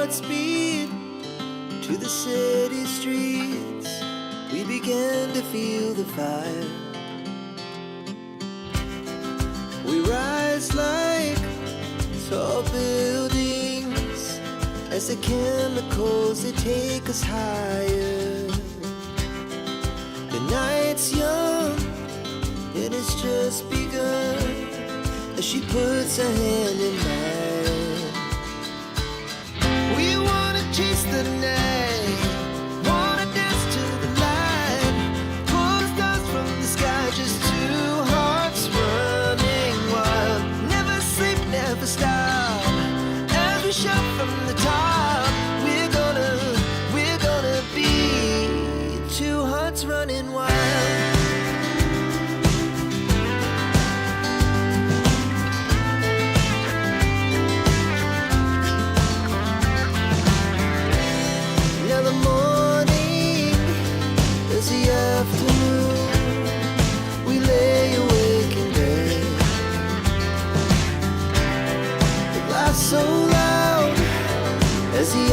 hearts beat to the city streets. We began to feel the fire. We rise like tall buildings as the chemicals, they take us higher. The night's young and it's just begun as she puts her hand in mine. We wanna chase the night, wanna dance to the light, pull the stars from the sky, just two hearts running wild. Never sleep, never stop, as we shout from the top. We're gonna be two hearts running wild. So loud as the